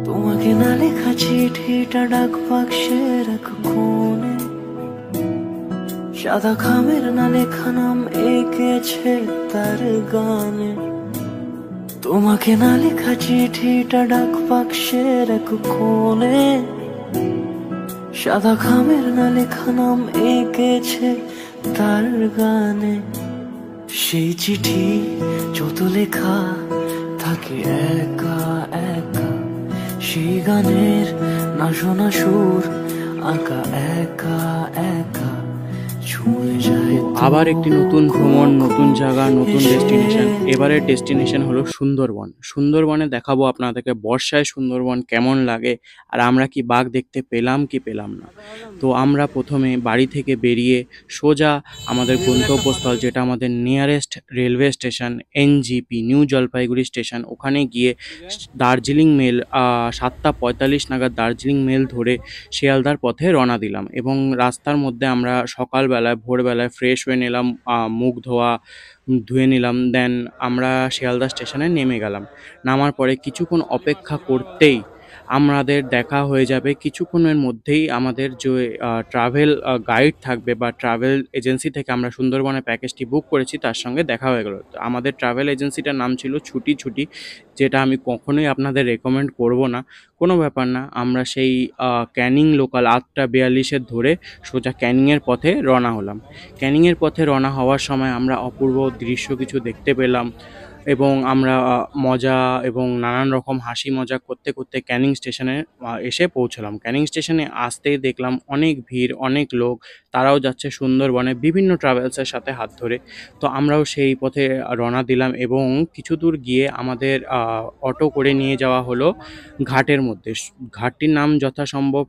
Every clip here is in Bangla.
তোমাকে না লেখা চিঠিটা ডাক বাক্সের এক কোণে, সাদা খামের না লেখা নাম এঁকেছে তার গানে। তোমাকে না লেখা চিঠিটা ডাক বাক্সের এক কোণে, সাদা খামের না লেখা নাম এঁকেছে তার গানে। সেই চিঠি যত লেখা থাকে একা একা, সেই গানের না শোনা সুর আঁকা একা একা ছুঁয়ে যায়। আবার একটি নতুন ভ্রমণ, নতুন জায়গা, নতুন ডেস্টিনেশন। এবারের ডেস্টিনেশন হলো সুন্দরবন। সুন্দরবনে দেখাবো আপনাদেরকে বর্ষায় সুন্দরবন কেমন লাগে, আর আমরা কি বাঘ দেখতে পেলাম কি পেলাম না। তো আমরা প্রথমে বাড়ি থেকে বেরিয়ে সোজা আমাদের গন্তব্যস্থল, যেটা আমাদের nearest railway station NJP, new Jalpaiguri station, ওখানে গিয়ে দার্জিলিং মেল 7:45 নাগাদ দার্জিলিং মেল ধরে শিয়ালদার পথে রওনা দিলাম। এবং রাস্তার মধ্যে আমরা সকালবেলায় ভোরবেলায় ফ্রেশ হয়ে নিলাম, মুখ ধুয়ে নিলাম। দেন আমরা শিয়ালদা স্টেশনে নেমে গেলাম। নামার পরে কিছুক্ষণ অপেক্ষা করতেই আমাদের দেখা হয়ে যাবে, কিছুক্ষণের মধ্যেই আমাদের যে ট্রাভেল গাইড থাকবে বা ট্রাভেল এজেন্সি থেকে আমরা সুন্দরবনের প্যাকেজটি বুক করেছি তার সঙ্গে দেখা হয়ে গেল। আমাদের ট্রাভেল এজেন্সিটার নাম ছিল ছুটি ছুটি, যেটা আমি কখনোই আপনাদের রেকমেন্ড করব না। কোনো ব্যাপার না, আমরা সেই ক্যানিং লোকাল 8:42 ধরে সোজা ক্যানিংয়ের পথে রওনা হলাম। ক্যানিংয়ের পথে রওনা হওয়ার সময় আমরা অপূর্ব দৃশ্য কিছু দেখতে পেলাম, এবং আমরা মজা এবং নানান রকম হাসি মজা করতে করতে ক্যানিং স্টেশনে এসে পৌঁছলাম। ক্যানিং স্টেশনে আসতেই দেখলাম অনেক ভিড়, অনেক লোক, তারাও যাচ্ছে সুন্দরবনে বিভিন্ন ট্রাভেলসের সাথে হাত ধরে। তো আমরাও সেই পথে রওনা দিলাম, এবং কিছু দূর গিয়ে আমাদের অটো করে নিয়ে যাওয়া হলো ঘাটের মধ্যে। ঘাটটির নাম যথাসম্ভব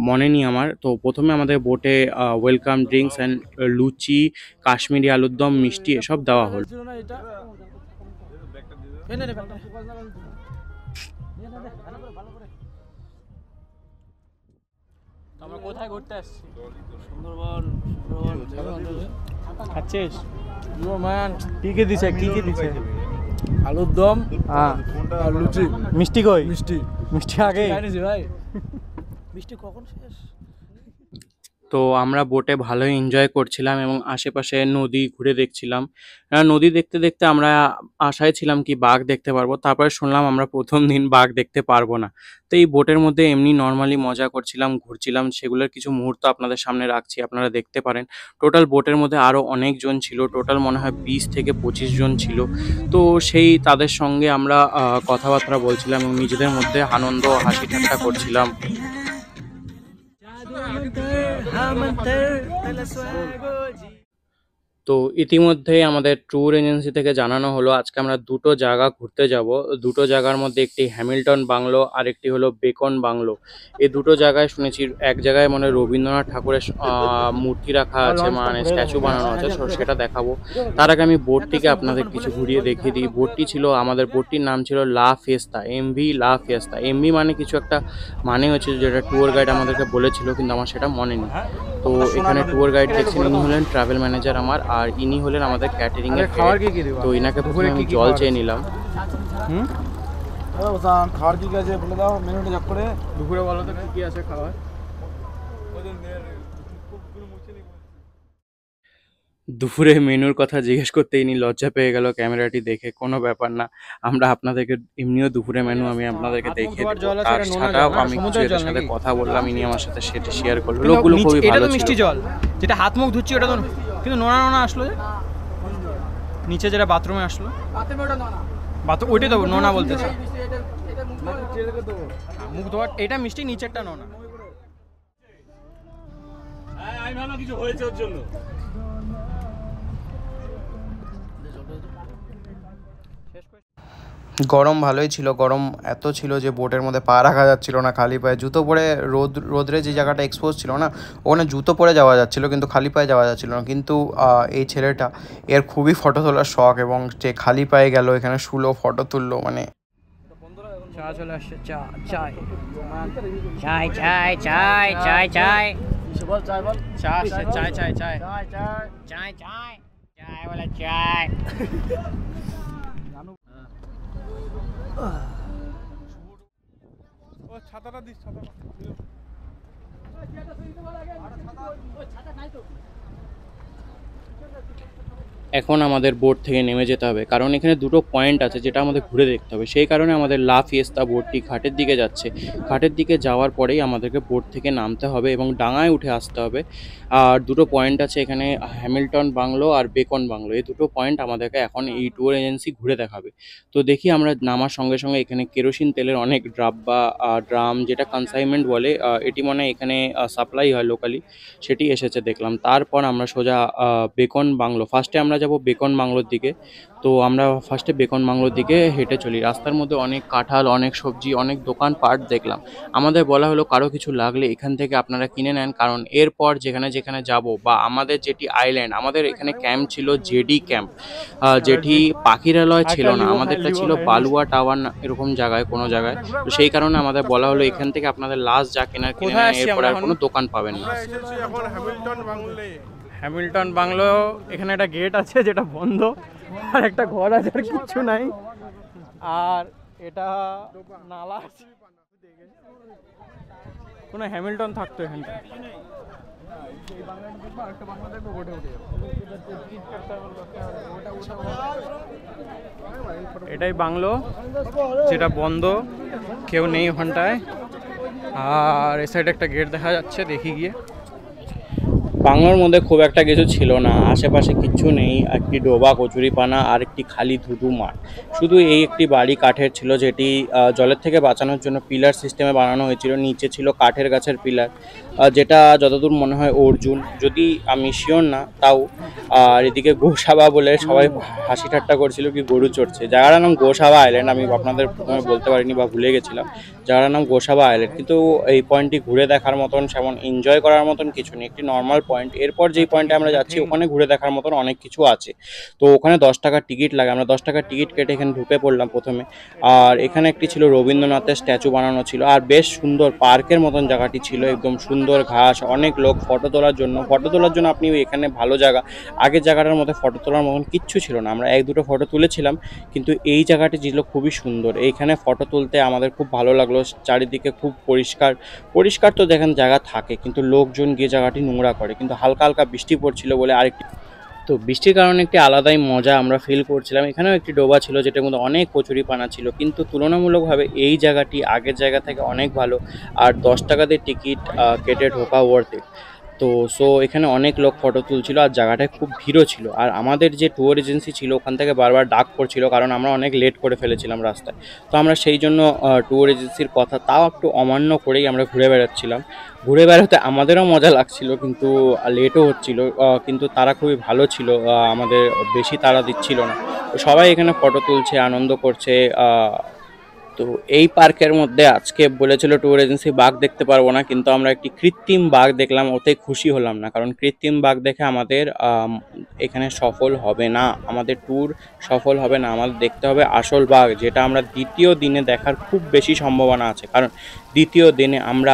মনে নেই আমার। তো প্রথমে আমাদের বোটে ওয়েলকাম ড্রিঙ্কস অ্যান্ড লুচি, কাশ্মীরি আলুর দম, মিষ্টি এসব দেওয়া হলো। আমরা কোথায় ঘুরতে আসছি? সুন্দরবন। খাচ্ছিস? কি কি দিছে? আলুর দম, আর লুচি। মিষ্টি কই? মিষ্টি আগে ভাই। মিষ্টি কখন শেষ? তো আমরা বোটে ভালোই এনজয় করছিলাম এবং আশেপাশে নদী ঘুরে দেখছিলাম। নদী দেখতে দেখতে আমরা আশায় ছিলাম কি বাঘ দেখতে পারবো, তারপরে শুনলাম আমরা প্রথম দিন বাঘ দেখতে পারবো না। তো এই বোটের মধ্যে এমনি নর্মালি মজা করছিলাম, ঘুরছিলাম, সেগুলোর কিছু মুহূর্ত আপনাদের সামনে রাখছি, আপনারা দেখতে পারেন। টোটাল বোটের মধ্যে আরও অনেকজন ছিল, টোটাল মনে হয় 20 থেকে 25 জন ছিল। তো সেই তাদের সঙ্গে আমরা কথাবার্তা বলছিলাম এবং নিজেদের মধ্যে আনন্দ হাসি ঠাট্টা করছিলাম। তো ইতিমধ্যেই আমাদের ট্যুর এজেন্সি থেকে জানানো হলো আজকে আমরা দুটো জায়গা ঘুরতে যাব। দুটো জায়গার মধ্যে একটি হ্যামিল্টন বাংলো আর একটি হলো বেকন বাংলো। এই দুটো জায়গায় শুনেছি, এক জায়গায় মানে রবীন্দ্রনাথ ঠাকুরের মূর্তি রাখা আছে, মানে স্ট্যাচু বানানো আছে, সেটা দেখাবো। তার আগে আমি বোটটিকে আপনাদের কিছু ঘুরিয়ে দেখিয়ে দিই। বোটটি ছিল, আমাদের বোটটির নাম ছিল লা ফিয়েস্তা, এমভি লা ফিয়েস্তা। এমভি মানে কিছু একটা মানে হচ্ছে, যেটা ট্যুর গাইড আমাদেরকে বলেছিল, কিন্তু আমার সেটা মনে নেই। তো এখানে ট্যুর গাইড দেখছেন, ইনি হলেন ট্রাভেল ম্যানেজার আমার, আর ইনি হলেন আমাদের ক্যাটারিং এর খাবার। তো ইনাকে প্রথমে আমি জল চেয়ে নিলাম। খাবার কি আছে বলে দাও, মেনুটা চেক করে। দুপুরে বলো তো কি আছে খাবার। দুপুরে মেনুর কথা জিজ্ঞেস করতে ইনি লজ্জা পেয়ে গেল ক্যামেরাটি দেখে। কোনো ব্যাপার না, আমরা আপনাদেরকে এমনিও দুপুরে মেনু আমি আপনাদেরকে দেখিয়ে দেবো। তার ছাড়াও আমি ছেলেদের সাথে কথা বললাম, ইনি আমার সাথে সেটা শেয়ার করলো। লোকগুলো খুবই ভালো ছিল। মিষ্টি জল যেটা হাত মুখ ধুচ্ছি ওটা তো, কিন্তু নোনা নোনা আসলো যে নিচে, যেটা বাথরুমে আসলো, বাথরুম ওইটাই তো নোনা বলতেছে। মুখ ধোয়া এটা মিষ্টি, নিচেরটা নোনা। কিছু হয়েছে ওর জন্য। গরম ভালোই ছিল, গরম এত ছিল যে বোটের মধ্যে পা রাখা যাচ্ছিল না খালি পায়ে। জুতো পরে রোদ্রে যে জায়গাটা এক্সপোজ ছিল না, ওখানে জুতো পরে যাওয়া যাচ্ছিল, কিন্তু খালি পায়ে যাওয়া যাচ্ছিল না। কিন্তু এই ছেলেটা, এর খুবই ফটো তোলার শখ, এবং যে খালি পায়ে গেল, এখানে শুলো, ফটো তুললো। মানে চা চলে আসছে, চা চাই চাই চাই চাই চাই চাই চাই বল, চাই বল, চা আসছে, চাই চাই চাই চাই চাই চাই। ও ছাতাটা দিস, ছাতাটা এখন আমাদের বোট থেকে নেমে যেতে হবে, কারণ এখানে দুটো পয়েন্ট আছে যেটা আমাদের ঘুরে দেখতে হবে। সেই কারণে আমাদের লা ফিয়েস্তা বোটটি ঘাটের দিকে যাচ্ছে। ঘাটের দিকে যাওয়ার পরেই আমাদেরকে বোট থেকে নামতে হবে এবং ডাঙায় উঠে আসতে হবে। আর দুটো পয়েন্ট আছে এখানে, হ্যামিল্টন বাংলো আর বেকন বাংলো। এই দুটো পয়েন্ট আমাদেরকে এখন এই ট্যুর এজেন্সি ঘুরে দেখাবে। তো দেখি আমরা নামার সঙ্গে সঙ্গে এখানে কেরোসিন তেলের অনেক ডাব্বা ড্রাম, যেটা কনসাইনমেন্ট বলে, এটি মানে এখানে সাপ্লাই হয় লোকালি, সেটি এসেছে দেখলাম। তারপর আমরা সোজা বেকন বাংলো, ফার্স্টে আমরা যাব বেকন বাংলোর দিকে। তো আমরা ফার্স্টে বেকন বাংলোর দিকে হেঁটে চলি। রাস্তার মধ্যে অনেক কাঁঠাল, অনেক সবজি, অনেক দোকানপাট দেখলাম। আমাদের বলা হলো কারো কিছু লাগলে এখান থেকে আপনারা কিনে নেন, কারণ এরপর যেখানে যেখানে যাব বা আমাদের যেটি আইল্যান্ড, আমাদের এখানে ক্যাম্প ছিল জেডি ক্যাম্প, যেটি পাখিরালয় ছিল না, আমাদেরটা ছিল বালুয়া টাওয়ার এরকম জায়গায়, কোনো জায়গায়। তো সেই কারণে আমাদের বলা হলো এখান থেকে আপনাদের লাস্ট যা কেনার কিনে কোথায় নেন, আসছি এরপর আমরা আর এখন? কোনো দোকান পাবেন না। আমরা এসেছি এখন হ্যামিল্টন বাংলে। হ্যামিল্টন বাংলো, এখানে একটা গেট আছে যেটা বন্ধ, আর একটা ঘর আছে, আর কিচ্ছু নাই। আর এটা নালা আছে। কোনো হ্যামিল্টন থাকতো এখানটা। এটাই বাংলো যেটা বন্ধ, কেউ নেই ওখানটায়। আর এ সাইডে একটা গেট দেখা যাচ্ছে, দেখি গিয়ে। বাংলোর মধ্যে খুব একটা কিছু ছিল না, আশেপাশে কিচ্ছু নেই, একটি ডোবা কচুরিপানা আর একটি খালি ধুধু মাঠ। শুধু এই একটি বাড়ি কাঠের ছিল, যেটি জলের থেকে বাঁচানোর জন্য পিলার সিস্টেমে বানানো হয়েছিল। নিচে ছিল কাঠের গাছের পিলার, যেটা যতদূর মনে হয় অর্জুন, যদি আমি শিওর না তাও। আর এদিকে গোসাবা বলে সবাই হাসি ঠাট্টা করছিল কি গরু চড়ছে। জায়গাটার নাম গোসাবা আইল্যান্ড, আমি আপনাদের প্রথমে বলতে পারিনি বা ভুলে গেছিলাম। জায়গাটার নাম গোসাবা আইল্যান্ড, কিন্তু এই পয়েন্টটি ঘুরে দেখার মতন, সেমন এনজয় করার মতন কিছু নেই, একটি নর্মাল পয়েন্ট। এরপর যেই পয়েন্টে আমরা যাচ্ছি ওখানে ঘুরে দেখার মতন অনেক কিছু আছে। তো ওখানে 10 টাকার টিকিট লাগে, আমরা 10 টাকার টিকিট কেটে এখানে ঢুকে পড়লাম প্রথমে। আর এখানে একটি ছিল রবীন্দ্রনাথের স্ট্যাচু বানানো ছিল, আর বেশ সুন্দর পার্কের মতন জায়গাটি ছিল, একদম সুন্দর ঘাস, অনেক লোক ফটো তোলার জন্য। আপনি এখানে ভালো জায়গা, আগের জায়গাটার মধ্যে ফটো তোলার মতন কিচ্ছু ছিল না। আমরা 1-2টো ফটো তুলেছিলাম, কিন্তু এই জায়গাটি ছিল খুবই সুন্দর। এইখানে ফটো তুলতে আমাদের খুব ভালো লাগলো। চারিদিকে খুব পরিষ্কার তো দেখেন জায়গা থাকে, কিন্তু লোকজন গিয়ে জায়গাটি নোংরা করে। কিন্তু হালকা হালকা বৃষ্টি পড়ছিল বলে আরেকটি, তো বৃষ্টির কারণে একটি আলাদাই মজা আমরা ফিল করছিলাম। এখানেও একটি ডোবা ছিল যেটার মধ্যে অনেক কচুরিপানা ছিল, কিন্তু তুলনামূলকভাবে এই জায়গাটি আগের জায়গা থেকে অনেক ভালো। আর 10 টাকা দিয়ে টিকিট কেটে ঢোকা ওয়ার্থ ইট। তো এখানে অনেক লোক ফটো তুলছিল, আর জায়গাটায় খুব ভিড়ও ছিল। আর আমাদের যে ট্যুর এজেন্সি ছিল ওখান থেকে বারবার ডাক পড়ছিল, কারণ আমরা অনেক লেট করে ফেলেছিলাম রাস্তায়। তো আমরা সেই জন্য ট্যুর এজেন্সির কথা তাও একটু অমান্য করেই আমরা ঘুরে বেড়াচ্ছিলাম। ঘুরে বেড়াতে আমাদেরও মজা লাগছিল, কিন্তু লেটও হচ্ছিল। কিন্তু তারা খুবই ভালো ছিল, আমাদের বেশি তাড়া দিচ্ছিল না। তো সবাই এখানে ফটো তুলছে, আনন্দ করছে। তো এই পার্কের মধ্যে আজকে বলেছিল ট্যুর এজেন্সি বাঘ দেখতে পারবো না, কিন্তু আমরা একটি কৃত্রিম বাঘ দেখলাম, ওতে খুশি হলাম না, কারণ কৃত্রিম বাঘ দেখে আমাদের এখানে সফল হবে না, আমাদের ট্যুর সফল হবে না। আমাদের দেখতে হবে আসল বাঘ, যেটা আমরা দ্বিতীয় দিনে দেখার খুব বেশি সম্ভাবনা আছে। কারণ দ্বিতীয় দিনে আমরা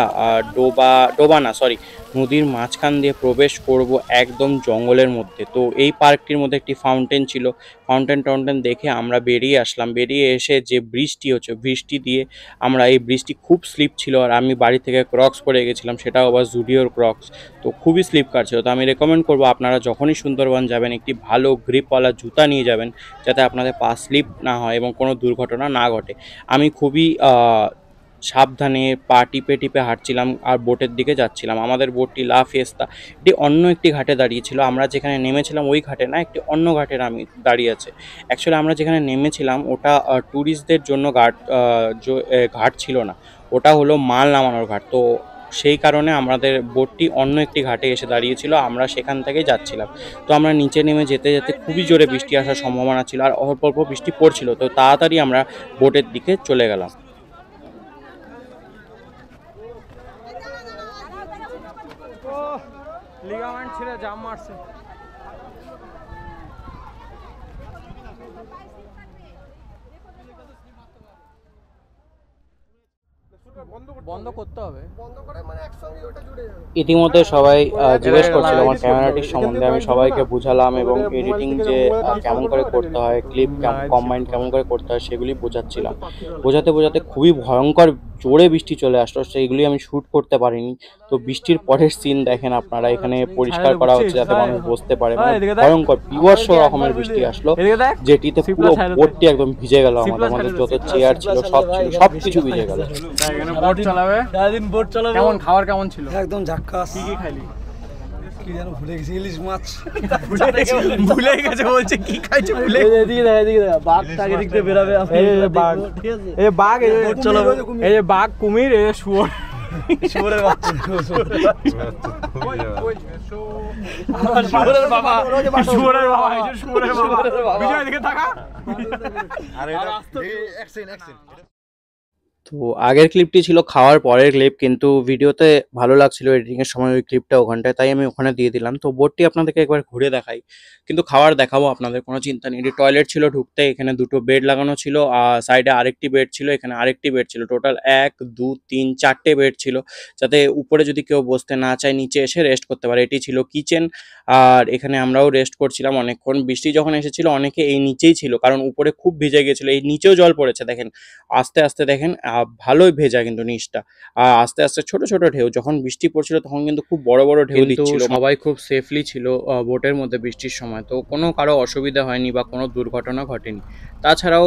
নদীর মাঝখান দিয়ে প্রবেশ করব একদম জঙ্গলের মধ্যে। তো এই পার্কটির মধ্যে একটি ফাউন্টেন ছিল, ফাউন্টেন দেখে আমরা বেরিয়ে আসলাম। বেরিয়ে এসে যে বৃষ্টি দিয়ে আমরা, এই বৃষ্টি খুব স্লিপ ছিল, আর আমি বাড়ি থেকে ক্রক্স পরে গেছিলাম, সেটাও আবার জুডিওর ক্রক্স। তো খুবই স্লিপ কাটছিল। তো আমি রেকমেন্ড করবো আপনারা যখনই সুন্দরবন যাবেন একটি ভালো গ্রিপওয়ালা জুতা নিয়ে যাবেন, যাতে আপনাদের পা স্লিপ না হয় এবং কোনো দুর্ঘটনা না ঘটে। আমি খুবই সাবধানে পা টিপে হাঁটছিলাম আর বোটের দিকে যাচ্ছিলাম। আমাদের বোটটি লা ফিয়েস্তা এটি অন্য একটি ঘাটে দাঁড়িয়েছিল, আমরা যেখানে নেমেছিলাম ওই ঘাটে না, একটি অন্য ঘাটের আমি দাঁড়িয়ে আছে। অ্যাকচুয়ালি আমরা যেখানে নেমেছিলাম ওটা ট্যুরিস্টদের জন্য ঘাট ছিল না, ওটা হলো মাল নামানোর ঘাট। তো সেই কারণে আমাদের বোটটি অন্য একটি ঘাটে এসে দাঁড়িয়েছিল, আমরা সেখান থেকেই যাচ্ছিলাম। তো আমরা নিচে নেমে যেতে যেতে খুবই জোরে বৃষ্টি আসার সম্ভাবনা ছিল, আর অল্প অল্প বৃষ্টি পড়ছিল। তো তাড়াতাড়ি আমরা বোটের দিকে চলে গেলাম। লিগামেন্ট ছিঁড়ে জাম মারছে। বন্ধ করতে হবে। ইতিমধ্যে সবাই জিজ্ঞেস করছিল আমার ক্যামেরাটির সম্বন্ধে, আমি সবাইকে বুঝালাম এবং এডিটিং যে কেমন করে করতে হয়, ক্লিপ কম্বাইন কেমন করে করতে হয় সেগুলি বোঝাচ্ছিলাম। বোঝাতে বোঝাতে খুবই ভয়ঙ্কর জোরে বৃষ্টি চলে আসলো, সেইগুলি আমি শ্যুট করতে পারিনি। তো বৃষ্টির পরের সিন দেখেন আপনারা, এখানে পরিষ্কার করা হচ্ছে যাতে মানুষ বসতে পারে। মানে ভয়ঙ্কর বিভৎস রকমের বৃষ্টি আসলো, যেটিতে পুরো বোটটি একদম ভিজে গেল। আমাদের যত চেয়ার ছিল সব ছিল, সবকিছু ভিজে গেল। এখানে বোট চালাবে, সারাদিন বোট চালাবো। কেমন খাবার কেমন ছিল? একদম ঝাক্কাস। কি কি খাইলি? কি যেন ভুলে গেছি, ইলিশ মাছ। ভুলে গেছে বলছে, কি খাইছে ভুলে। এদিকে দেখা বাঘটা আগে দিকতে বেরাবে। এই যে বাঘ, ঠিক আছে, এই বাঘ, এই বোট চালাবে। এই যে বাঘ, কুমির, এই যে শুয়োর। শুয়োরের বাচ্চা। শুয়োরের বাবা, শুয়োরের বাবা, এই যে শুয়োরের বাবা। বিজয় দিকে তাকা। তো আগের ক্লিপটি ছিল খাওয়ার পরের ক্লিপ, কিন্তু ভিডিওতে ভালো লাগছিল এডিটিং এর সময় ওই ক্লিপটা ওখানটায়, তাই আমি ওখানে দিয়ে দিলাম। তো বোটটি আপনাদেরকে একবার ঘুরে দেখাই, কিন্তু খাবার দেখাবো আপনাদের, কোনো চিন্তা নেই। এটি টয়লেট ছিল ঢুকতে, এখানে দুটো বেড লাগানো ছিল, আর সাইডে আরেকটি বেড ছিল, এখানে আরেকটি বেড ছিল। টোটাল 1 2 3 4টে বেড ছিল, যাতে উপরে যদি কেউ বসতে না চায় নিচে এসে রেস্ট করতে পারে। এটি ছিল কিচেন, আর এখানে আমরাও রেস্ট করছিলাম অনেকক্ষণ। বৃষ্টি যখন এসেছিল অনেকে এই নিচেই ছিল, কারণ উপরে খুব ভিজে গেছিল। এই নিচেও জল পড়েছে দেখেন, আস্তে আস্তে দেখেন, ভালোই ভেজা কিন্তু নিচটা। আর আস্তে আস্তে ছোট ছোট ঢেউ, যখন বৃষ্টি পড়ছিল তখন কিন্তু খুব বড় বড় ঢেউ দিচ্ছিল। সবাই খুব সেফলি ছিল বোটের মধ্যে বৃষ্টির সময়, তো কোনো কারো অসুবিধা হয়নি বা কোনো দুর্ঘটনা ঘটেনি। তাছাড়াও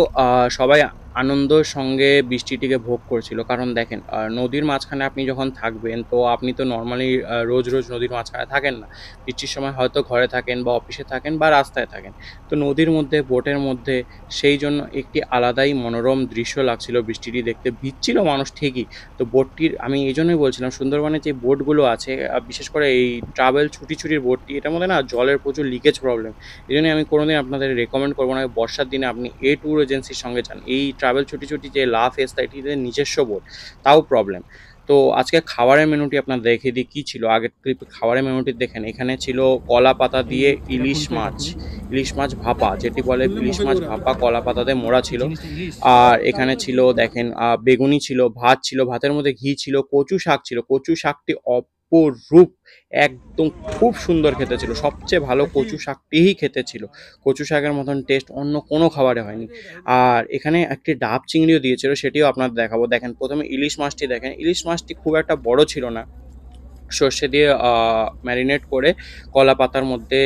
সবাই আনন্দের সঙ্গে বৃষ্টিটিকে ভোগ করছিল, কারণ দেখেন নদীর মাঝখানে আপনি যখন থাকবেন, তো আপনি তো নর্মালি রোজ রোজ নদীর মাঝখানে থাকেন না। বৃষ্টির সময় হয়তো ঘরে থাকেন বা অফিসে থাকেন বা রাস্তায় থাকেন, তো নদীর মধ্যে বোটের মধ্যে সেই জন্য একটি আলাদাই মনোরম দৃশ্য লাগছিল বৃষ্টিটি দেখতে। ভিজছিল মানুষ ঠিকই, তো বোটটির আমি এই জন্যই বলছিলাম সুন্দরবনে যে বোটগুলো আছে, বিশেষ করে এই ট্রাভেল ছুটির বোটটি, এটার মধ্যে না জলের প্রচুর লিকেজ প্রবলেম। এই জন্যই আমি কোনোদিন আপনাদের রেকমেন্ড করবো না বর্ষার দিনে আপনি এ ট্যুর এজেন্সির সঙ্গে যান। এই ট্রাভেল ছুটি যে লা ফেস্তা, এটিতে নিজস্ব বোট, তাও প্রবলেম। তো আজকে খাবারের মেনুটি আপনার দেখিয়ে দিই কী ছিল। আগের ক্লিপে খাবারের মেনুটি দেখেন, এখানে ছিল কলা পাতা দিয়ে ইলিশ মাছ ভাপা, যেটি বলে ইলিশ মাছ ভাপা, কলা পাতা দিয়ে মোড়া ছিল। আর এখানে ছিল দেখেন বেগুনি ছিল, ভাত ছিল, ভাতের মধ্যে ঘি ছিল, কচু শাক ছিল। কচু শাকটি অপরূপ, একদম খুব সুন্দর খেতে ছিল। সবচেয়ে ভালো কচু শাকটিই খেতে ছিল, কচু শাকের মতন টেস্ট অন্য কোনো খাবারে হয়নি। আর এখানে একটি ডাব চিংড়িও দিয়েছিল, সেটিও আপনাদের দেখাবো। দেখেন প্রথমে ইলিশ মাছটি দেখেন, ইলিশ মাছটি খুব একটা বড় ছিল না, সর্ষে দিয়ে ম্যারিনেট করে কলা পাতার মধ্যে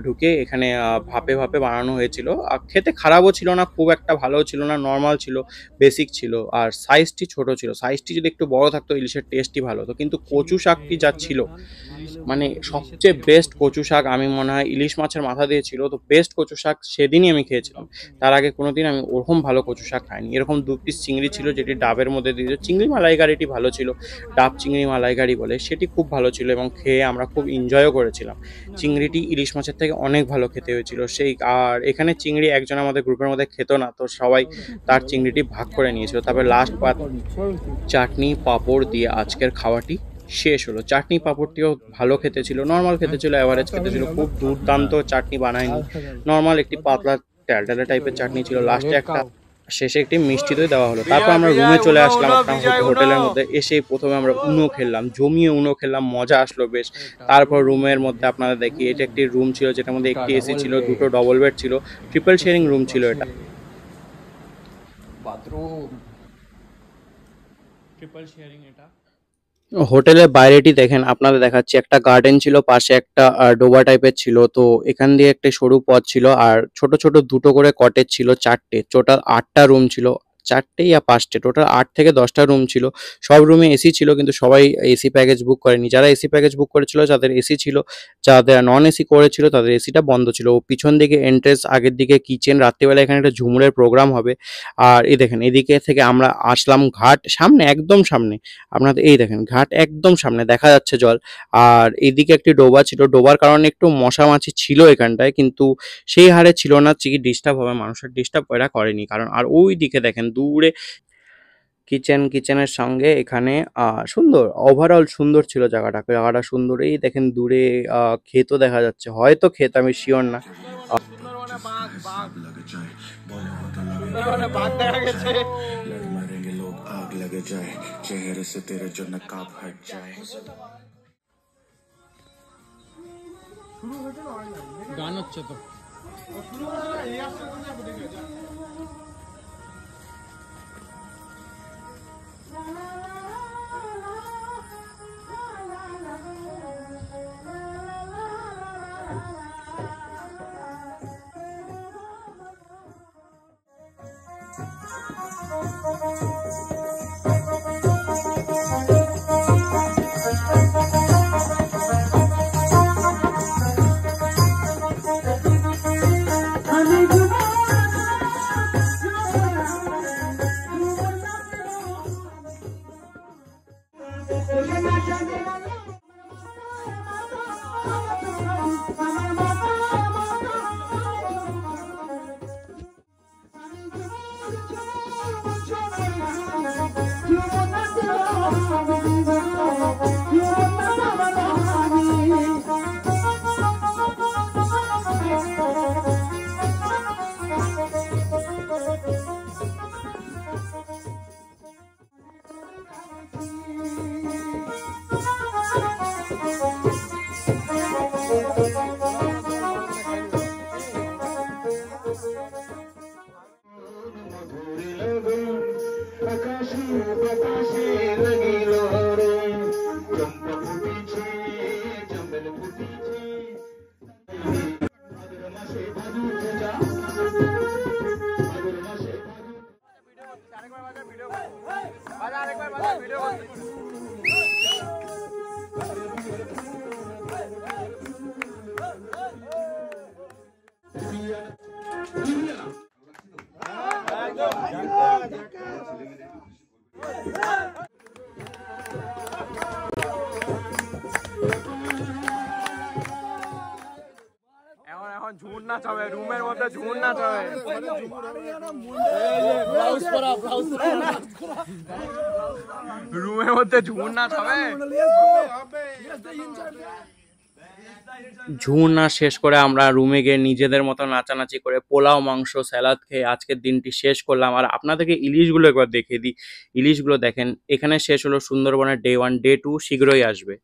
ঢুকে এখানে ভাপে বানানো হয়েছিল। খেতে খারাপও ছিল না, খুব একটা ভালোও ছিল না, নর্মাল ছিল, বেসিক ছিল। আর সাইজটি ছোট ছিল, সাইজটি যদি একটু বড় থাকতো ইলিশের টেস্টই ভালো হতো। কিন্তু কচু শাকটি যা ছিল, মানে সবচেয়ে বেস্ট কচু শাক আমি মনে হয় ইলিশ মাছের মাথা দিয়ে ছিল, তো বেস্ট কচু শাক সেদিনই আমি খেয়েছিলাম। তার আগে কোনোদিন আমি ওরকম ভালো কচু শাক খাইনি। এরকম 2 পিস চিংড়ি ছিল, যেটি ডাবের মধ্যে দিয়েছে। চিংড়ি মালাইকারিটি ভালো ছিল, ডাব চিংড়ি মালাইকারি বলে, সেটি খুব ভালো ছিল এবং খেয়ে আমরা খুব এনজয়ও করেছিলাম। চিংড়িটি ইলিশ মাছের থেকে অনেক ভালো খেতে হয়েছিল সেই। আর এখানে চিংড়ি একজন আমাদের গ্রুপের মধ্যে খেত না, তো সবাই তার চিংড়িটি ভাগ করে নিয়েছিল। তারপরে লাস্ট চাটনি পাঁপড় দিয়ে আজকের খাওয়াটি শেষ হলো। চাটনি পাঁপড়টিও ভালো খেতে ছিল, নর্মাল খেতে ছিল, অ্যাভারেজ খেতে ছিল, খুব দুর্দান্ত চাটনি বানায়নি। নর্মাল একটি পাতলা ট্যালটালা টাইপের চাটনি ছিল। লাস্টে শেষে একটি মিষ্টি দই দেওয়া হলো। তারপর আমরা রুমে চলে আসলাম হোটেলের মধ্যে। এসে প্রথমে আমরা উনো খেললাম, জমিয়ে উনো খেললাম, মজা আসলো বেশ। তারপর রুমের মধ্যে আপনাদের দেখি, এটা একটি রুম ছিল যেটার মধ্যে একটি এসি ছিল, দুটো ডবল বেড ছিল, ট্রিপল শেয়ারিং রুম ছিল এটা। ট্রিপল শেয়ারিং এটা। হোটেলের বাইরেটি দেখেন, আপনাদের দেখাচ্ছি, একটা গার্ডেন ছিল, পাশে একটা ডোবা টাইপের ছিল। তো এখান দিয়ে একটা সরু পথ ছিল, আর ছোট ছোট দুটো করে কটেজ ছিল, 4টে, টোটাল 8টা রুম ছিল। 4টে ইয়া 5টে, টোটাল 8 থেকে 10টা রুম ছিল। সব রুমে এসি ছিল, কিন্তু সবাই এসি প্যাকেজ বুক করেনি। যারা এসি প্যাকেজ বুক করেছিল যাদের এসি ছিল, যাদের নন এসি করেছিল তাদের এসিটা বন্ধ ছিল। পিছন দিকে এন্ট্রেন্স, আগের দিকে কিচেন, রাত্রিবেলা এখানে একটা ঝুমুরের প্রোগ্রাম হবে। আর এই দেখেন, এদিকে থেকে আমরা আসলাম ঘাট, সামনে একদম সামনে আপনাদের, এই দেখেন ঘাট একদম সামনে দেখা যাচ্ছে জল। আর এইদিকে একটি ডোবা ছিল, ডোবার কারণে একটু মশা মাছি ছিল এখানটায়, কিন্তু সেই হারে ছিল না কি ডিস্টার্ব হবে, মানুষের ডিস্টার্ব এরা করেনি। কারণ আর ওই দিকে দেখেন দূরে কিচেনের সঙ্গে এখানে সুন্দর, ওভারঅল সুন্দর ছিল জায়গাটা সুন্দর। এই দেখেন দূরে ক্ষেতও দেখা যাচ্ছে, হয়তো ক্ষেত, আমি শিওর না। বাঘ দেখা গেছে। গান হচ্ছে তো। এখন ঝুড় নাচ হবে, রুমের মধ্যে ঝুড় নাচ হবে। রুমের মধ্যে ঝুড় নাচ হবে। ঝুড় নাচ শেষ করে আমরা রুমে গিয়ে নিজেদের মতো নাচানাচি করে পোলাও মাংস স্যালাড খেয়ে আজকের দিনটি শেষ করলাম। আর আপনাদেরকে ইলিশগুলো একবার দেখিয়ে দিই। ইলিশগুলো দেখেন, এখানে শেষ হলো সুন্দরবনের ডে 1, ডে 2 শীঘ্রই আসবে।